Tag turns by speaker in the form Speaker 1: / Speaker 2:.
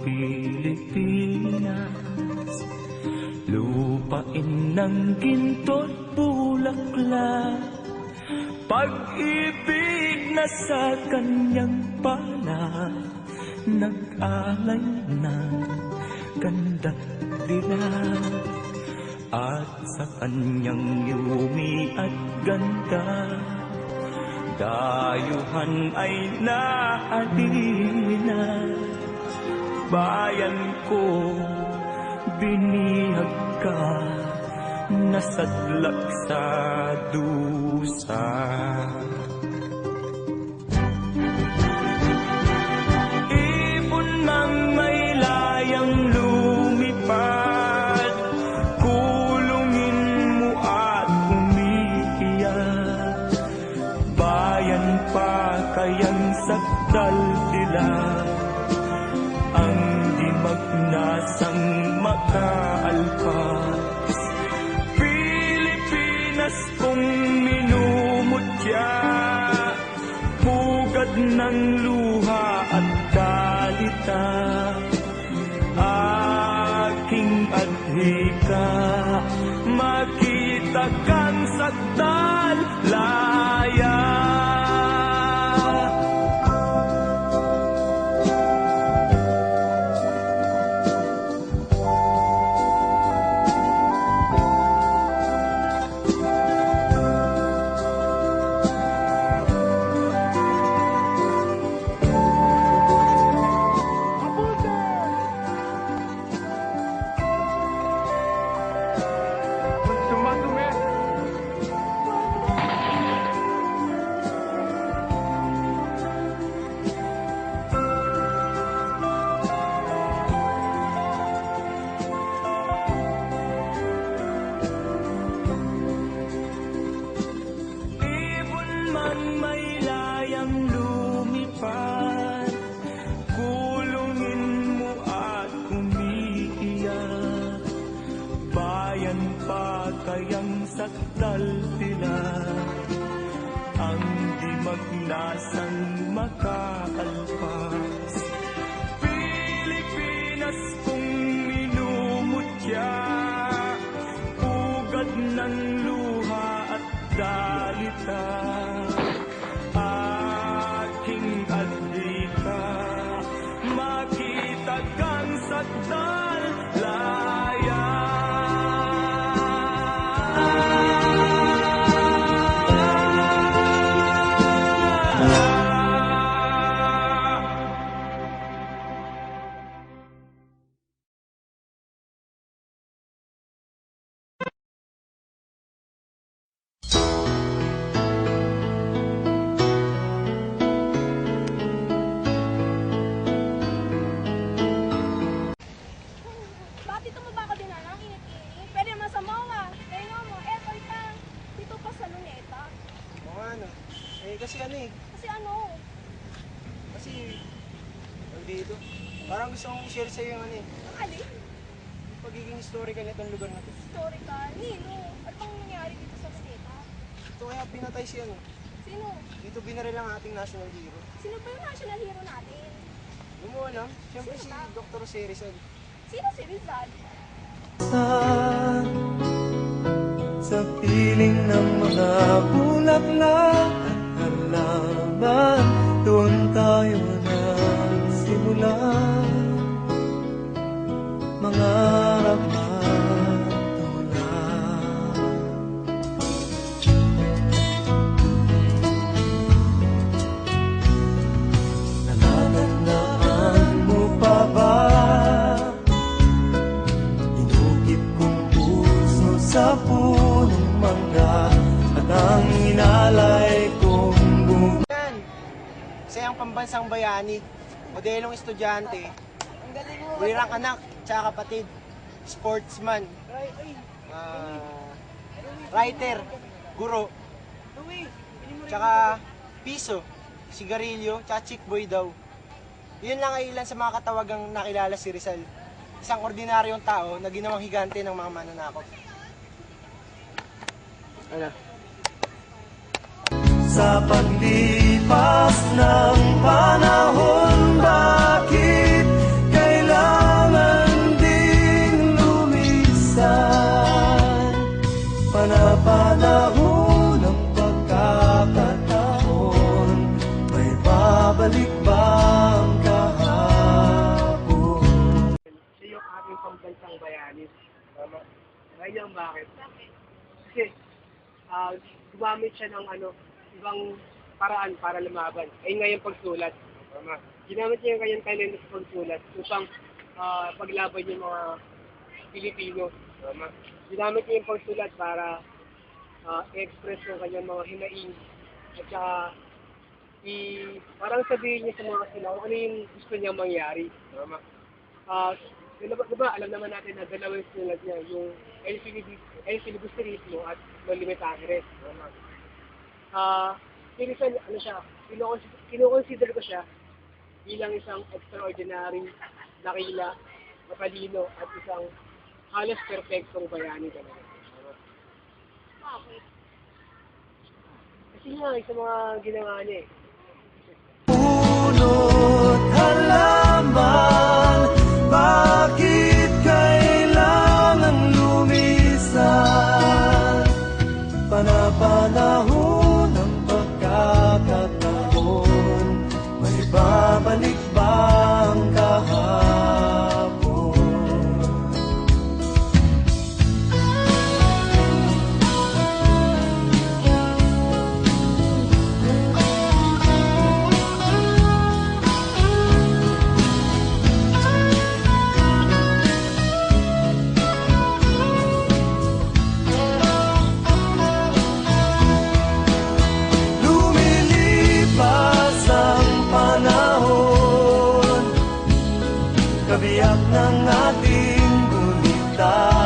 Speaker 1: Pilipinas, lupain ng ginto't bulaklak, pag-ibig na sa kanyang palad, nag-alay ng ganda't dilag. At sa kanyang yumi at ganda, dayuhan ay nahalina. Bayan ko, binihag ka, nasadlak sa dusa. Ibon mang may layang lumipad, kulungin mo at umiiyak. Bayan pa kayang sakdal nila, ang di magnasang makaalpas. Pilipinas kong minumutya, pugad ng luha at dalita, aking adhika, makita kang sakdal laya. Kayang sakdal nila, ang di magnasang makaalpas. Pilipinas kong minumutya, pugad ng luha at dalita, aking adhika, makita kang sakdal laya.
Speaker 2: Dito. Parang gusto kong i-share sa'yo yung
Speaker 3: Ang alin?
Speaker 2: pagiging historical nitong lugar na to.
Speaker 3: Historical? Nino? Ano bang nangyari dito sa Luneta?
Speaker 2: Ito kaya pinatay si
Speaker 3: Sino?
Speaker 2: Dito binaril ang ating national hero.
Speaker 3: Sino ba yung national hero natin?
Speaker 2: Hindi mo alam? Siyempre si Dr. Jose Rizal.
Speaker 3: Sino si Rizal?
Speaker 1: Sa piling ng mga bulaklak at halaman, doon tayo nagsimula. Mga rapatulan, natatandaan mo pa ba? Inukit kong puso sa punong mangga at ang inalay kong
Speaker 2: Yan! Sayang pambansang bayani, modelong estudyante, wirang anak, tsaka kapatid, sportsman, writer, guro, tsaka piso, sigarilyo, tsaka chick boy daw. Yun lang ay ilan sa mga katawagang nakilala si Rizal. Isang ordinaryong tao na ginawang higante ng mga mananakop. Ano?
Speaker 1: sa paglipas ng panahon, bakit kailangan
Speaker 4: niya ang bakit?
Speaker 3: Bakit?
Speaker 4: Kasi gumamit siya ng ibang paraan para lumaban. Ay nga yung pagsulat. Tama. Ginamit niya yung kanyang talento sa pagsulat upang paglaban yung mga Pilipino. Tama. Ginamit niya yung pagsulat para i-express yung kanyang mga hinaing at saka parang sabihin niya sa mga sila kung ano yung gusto niya mangyari. Tama. Diba, alam naman natin na dalawa yung sinulat niya, yung El Filibusterismo at Los Limitares. Tama. Rizal, kinukonsider ko siya bilang isang extraordinary, dakila, matalino, at isang halos perfectong bayani talaga.
Speaker 3: Bakit?
Speaker 4: Kasi nga, sa mga ginawa niya eh.
Speaker 1: Punot halaman, bakit kailangang lumisan? Panapanahon ng pagkakataon, may babalik ba ang kahapon? Lumilipas ang panahon, kabiyak ng ating gunita.